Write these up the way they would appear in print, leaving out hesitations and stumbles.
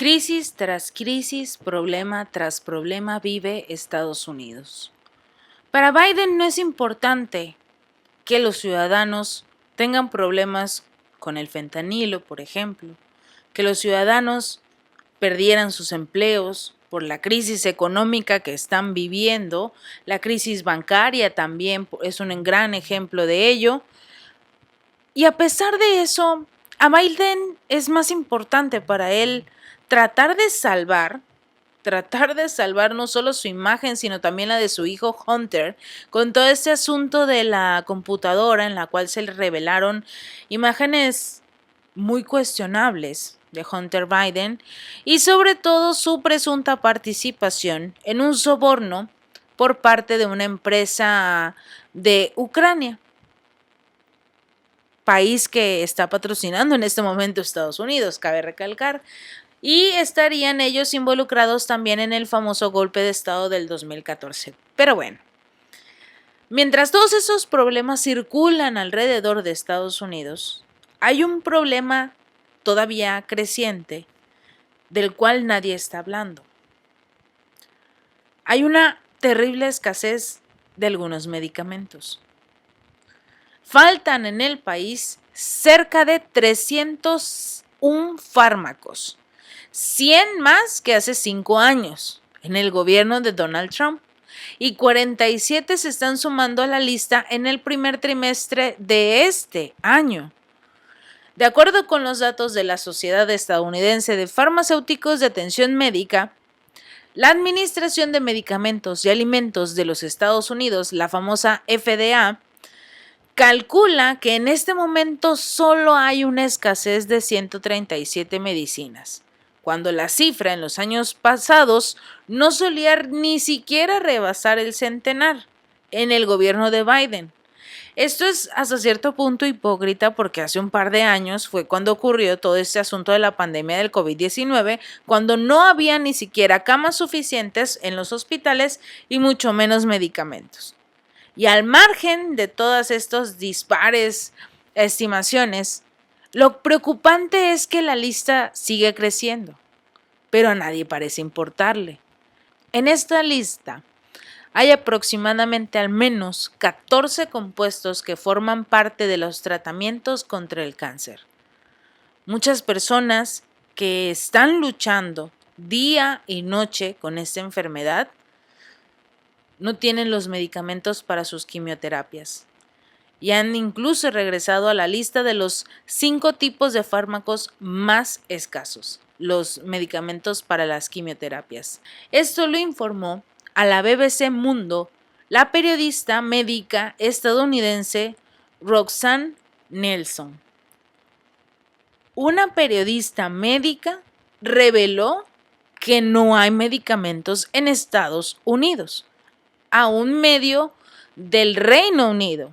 Crisis tras crisis, problema tras problema vive Estados Unidos. Para Biden no es importante que los ciudadanos tengan problemas con el fentanilo, por ejemplo, que los ciudadanos perdieran sus empleos por la crisis económica que están viviendo, la crisis bancaria también es un gran ejemplo de ello. Y a pesar de eso, a Biden es más importante para él tratar de salvar no solo su imagen, sino también la de su hijo Hunter, con todo este asunto de la computadora en la cual se le revelaron imágenes muy cuestionables de Hunter Biden y sobre todo su presunta participación en un soborno por parte de una empresa de Ucrania, país que está patrocinando en este momento Estados Unidos, cabe recalcar. Y estarían ellos involucrados también en el famoso golpe de Estado del 2014. Pero bueno, mientras todos esos problemas circulan alrededor de Estados Unidos, hay un problema todavía creciente del cual nadie está hablando. Hay una terrible escasez de algunos medicamentos. Faltan en el país cerca de 301 fármacos. 100 más que hace 5 años en el gobierno de Donald Trump y 47 se están sumando a la lista en el primer trimestre de este año. De acuerdo con los datos de la Sociedad Estadounidense de Farmacéuticos de Atención Médica, la Administración de Medicamentos y Alimentos de los Estados Unidos, la famosa FDA, calcula que en este momento solo hay una escasez de 137 medicinas, cuando la cifra en los años pasados no solía ni siquiera rebasar el centenar en el gobierno de Biden. Esto es hasta cierto punto hipócrita porque hace un par de años fue cuando ocurrió todo este asunto de la pandemia del COVID-19, cuando no había ni siquiera camas suficientes en los hospitales y mucho menos medicamentos. Y al margen de todas estas dispares estimaciones, lo preocupante es que la lista sigue creciendo, pero a nadie parece importarle. En esta lista hay aproximadamente al menos 14 compuestos que forman parte de los tratamientos contra el cáncer. Muchas personas que están luchando día y noche con esta enfermedad no tienen los medicamentos para sus quimioterapias y han incluso regresado a la lista de los 5 tipos de fármacos más escasos, los medicamentos para las quimioterapias. Esto lo informó a la BBC Mundo la periodista médica estadounidense Roxanne Nelson. Una periodista médica reveló que no hay medicamentos en Estados Unidos, a un medio del Reino Unido.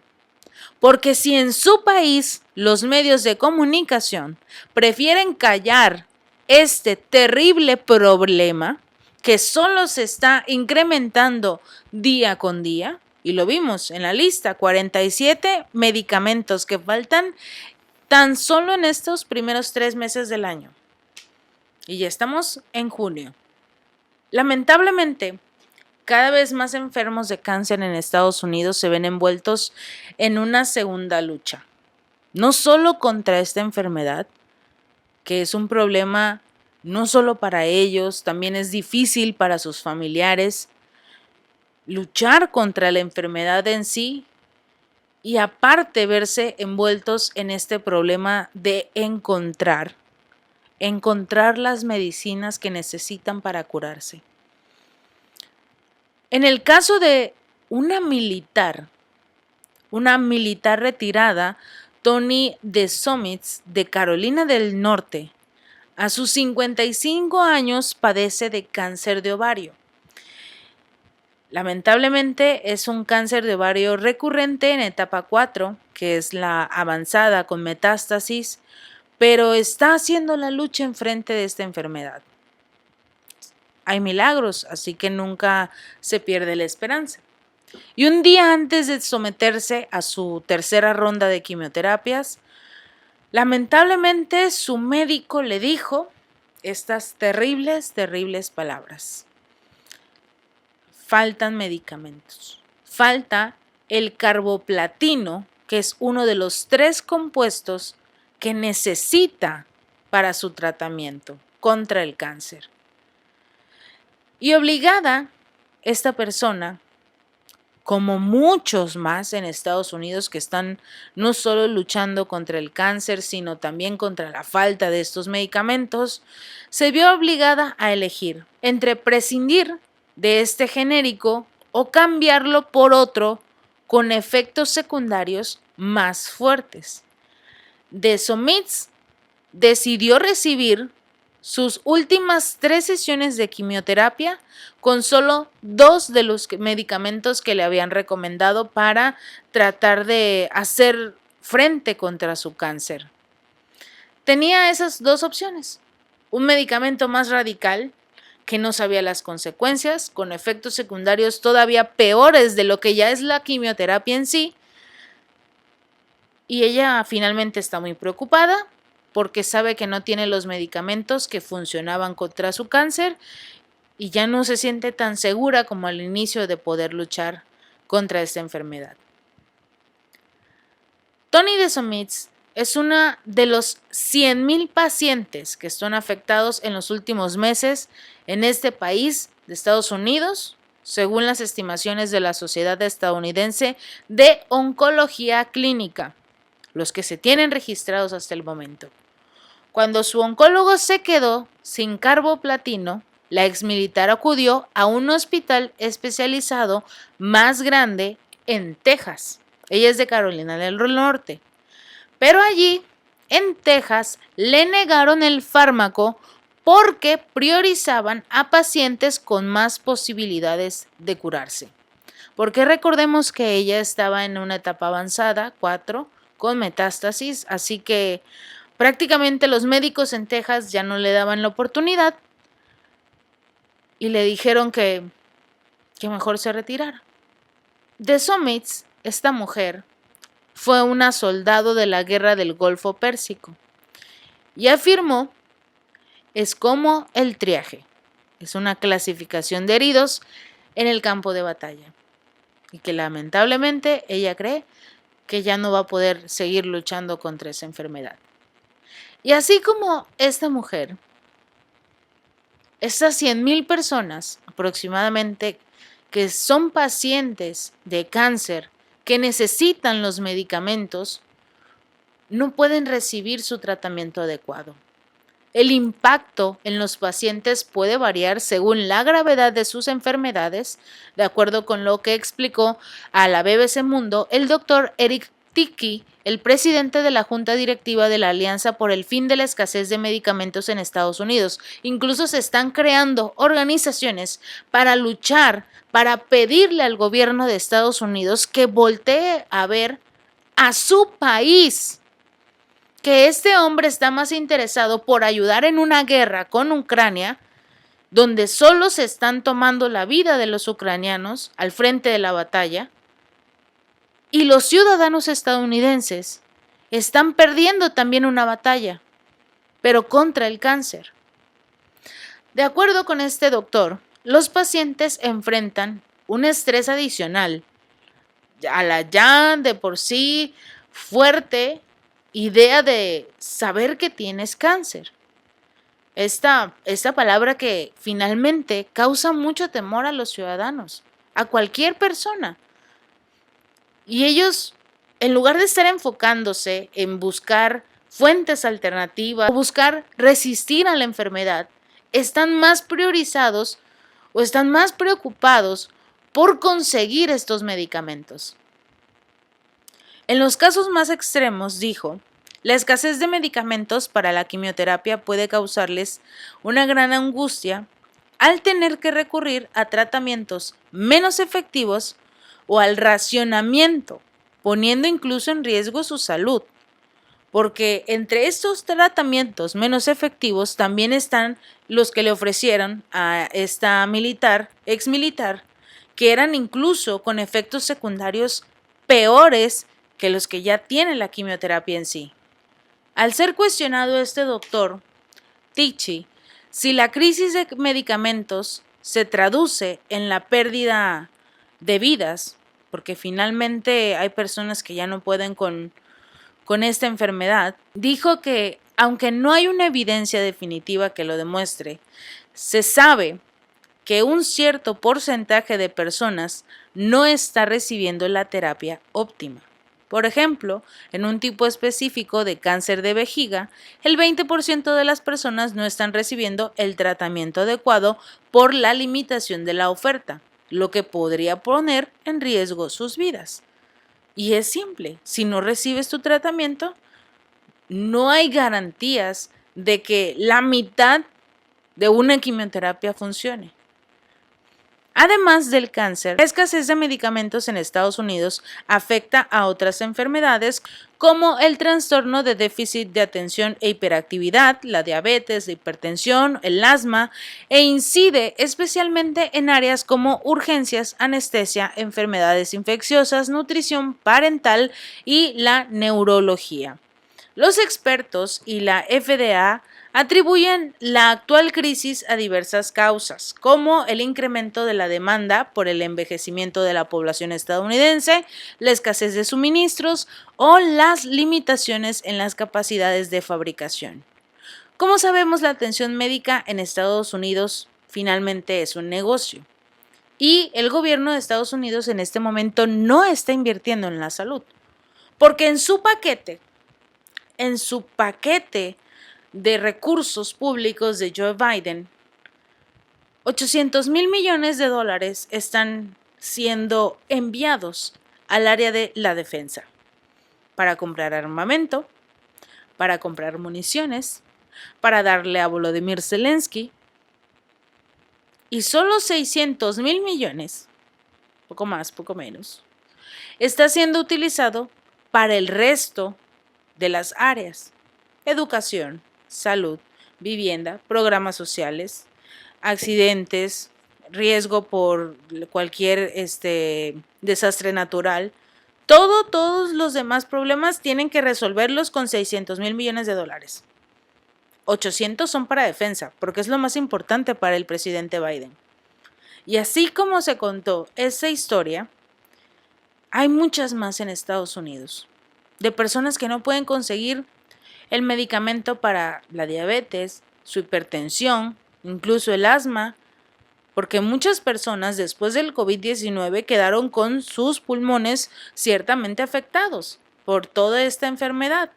Porque si en su país los medios de comunicación prefieren callar este terrible problema que solo se está incrementando día con día, y lo vimos en la lista, 47 medicamentos que faltan tan solo en estos primeros 3 meses del año. Y ya estamos en junio. Lamentablemente, cada vez más enfermos de cáncer en Estados Unidos se ven envueltos en una segunda lucha. No solo contra esta enfermedad, que es un problema no solo para ellos, también es difícil para sus familiares luchar contra la enfermedad en sí y aparte verse envueltos en este problema de encontrar las medicinas que necesitan para curarse. En el caso de una militar retirada, Toni DeSomits, de Carolina del Norte, a sus 55 años padece de cáncer de ovario. Lamentablemente es un cáncer de ovario recurrente en etapa 4, que es la avanzada con metástasis, pero está haciendo la lucha en frente de esta enfermedad. Hay milagros, así que nunca se pierde la esperanza. Y un día antes de someterse a su tercera ronda de quimioterapias, lamentablemente su médico le dijo estas terribles, terribles palabras. Faltan medicamentos. Falta el carboplatino, que es uno de los 3 compuestos que necesita para su tratamiento contra el cáncer. Y obligada, esta persona, como muchos más en Estados Unidos que están no solo luchando contra el cáncer, sino también contra la falta de estos medicamentos, se vio obligada a elegir entre prescindir de este genérico o cambiarlo por otro con efectos secundarios más fuertes. Desomitz decidió recibir sus últimas 3 sesiones de quimioterapia con solo 2 de los medicamentos que le habían recomendado para tratar de hacer frente contra su cáncer. Tenía esas 2 opciones: un medicamento más radical que no sabía las consecuencias, con efectos secundarios todavía peores de lo que ya es la quimioterapia en sí, y ella finalmente está muy preocupada porque sabe que no tiene los medicamentos que funcionaban contra su cáncer y ya no se siente tan segura como al inicio de poder luchar contra esta enfermedad. Toni Desomitz es una de los 100,000 pacientes que están afectados en los últimos meses en este país de Estados Unidos, según las estimaciones de la Sociedad Estadounidense de Oncología Clínica, los que se tienen registrados hasta el momento. Cuando su oncólogo se quedó sin carboplatino, la exmilitar acudió a un hospital especializado más grande en Texas. Ella es de Carolina del Norte. Pero allí, en Texas, le negaron el fármaco porque priorizaban a pacientes con más posibilidades de curarse. Porque recordemos que ella estaba en una etapa avanzada, 4, con metástasis, así que prácticamente los médicos en Texas ya no le daban la oportunidad y le dijeron que mejor se retirara. Desomitz, esta mujer, fue una soldado de la guerra del Golfo Pérsico y afirmó: es como el triaje, es una clasificación de heridos en el campo de batalla, y que lamentablemente ella cree que ya no va a poder seguir luchando contra esa enfermedad. Y así como esta mujer, estas 100,000 personas aproximadamente que son pacientes de cáncer que necesitan los medicamentos, no pueden recibir su tratamiento adecuado. El impacto en los pacientes puede variar según la gravedad de sus enfermedades, de acuerdo con lo que explicó a la BBC Mundo el doctor Eric Ticky, el presidente de la Junta Directiva de la Alianza por el Fin de la Escasez de Medicamentos en Estados Unidos. Incluso se están creando organizaciones para luchar, para pedirle al gobierno de Estados Unidos que voltee a ver a su país, que este hombre está más interesado por ayudar en una guerra con Ucrania, donde solo se están tomando la vida de los ucranianos al frente de la batalla, y los ciudadanos estadounidenses están perdiendo también una batalla, pero contra el cáncer. De acuerdo con este doctor, los pacientes enfrentan un estrés adicional a la ya de por sí fuerte idea de saber que tienes cáncer. Esta palabra que finalmente causa mucho temor a los ciudadanos, a cualquier persona. Y ellos, en lugar de estar enfocándose en buscar fuentes alternativas o buscar resistir a la enfermedad, están más priorizados o están más preocupados por conseguir estos medicamentos. En los casos más extremos, dijo, la escasez de medicamentos para la quimioterapia puede causarles una gran angustia al tener que recurrir a tratamientos menos efectivos o al racionamiento, poniendo incluso en riesgo su salud. Porque entre estos tratamientos menos efectivos también están los que le ofrecieron a esta ex militar, que eran incluso con efectos secundarios peores que los que ya tiene la quimioterapia en sí. Al ser cuestionado este doctor, Tichy Si la crisis de medicamentos se traduce en la pérdida de vidas, porque finalmente hay personas que ya no pueden con esta enfermedad, dijo que aunque no hay una evidencia definitiva que lo demuestre, se sabe que un cierto porcentaje de personas no está recibiendo la terapia óptima. Por ejemplo, en un tipo específico de cáncer de vejiga, el 20% de las personas no están recibiendo el tratamiento adecuado por la limitación de la oferta, lo que podría poner en riesgo sus vidas. Y es simple, si no recibes tu tratamiento, no hay garantías de que la mitad de una quimioterapia funcione. Además del cáncer, la escasez de medicamentos en Estados Unidos afecta a otras enfermedades como el trastorno de déficit de atención e hiperactividad, la diabetes, la hipertensión, el asma, e incide especialmente en áreas como urgencias, anestesia, enfermedades infecciosas, nutrición parental y la neurología. Los expertos y la FDA atribuyen la actual crisis a diversas causas, como el incremento de la demanda por el envejecimiento de la población estadounidense, la escasez de suministros o las limitaciones en las capacidades de fabricación. Como sabemos, la atención médica en Estados Unidos finalmente es un negocio y el gobierno de Estados Unidos en este momento no está invirtiendo en la salud, porque en su paquete de recursos públicos de Joe Biden, 800 mil millones de dólares están siendo enviados al área de la defensa para comprar armamento, para comprar municiones, para darle a Volodymyr Zelensky, y solo 600 mil millones, poco más, poco menos, está siendo utilizado para el resto de las áreas: educación, salud, vivienda, programas sociales, accidentes, riesgo por cualquier desastre natural. Todos los demás problemas tienen que resolverlos con 600 mil millones de dólares. 800 son para defensa, porque es lo más importante para el presidente Biden. Y así como se contó esa historia, hay muchas más en Estados Unidos, de personas que no pueden conseguir el medicamento para la diabetes, su hipertensión, incluso el asma, porque muchas personas después del COVID-19 quedaron con sus pulmones ciertamente afectados por toda esta enfermedad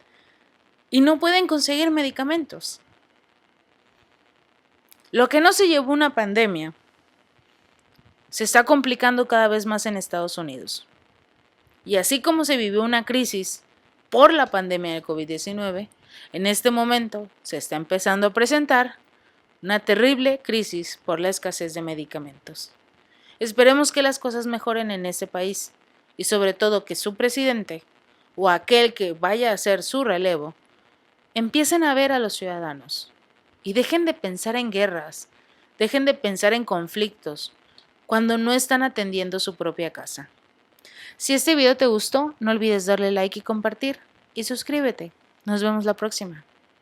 y no pueden conseguir medicamentos. Lo que no se llevó una pandemia se está complicando cada vez más en Estados Unidos. Y así como se vivió una crisis por la pandemia del COVID-19, en este momento se está empezando a presentar una terrible crisis por la escasez de medicamentos. Esperemos que las cosas mejoren en este país y sobre todo que su presidente o aquel que vaya a ser su relevo empiecen a ver a los ciudadanos y dejen de pensar en guerras, dejen de pensar en conflictos cuando no están atendiendo su propia casa. Si este video te gustó, no olvides darle like y compartir, y suscríbete. Nos vemos la próxima.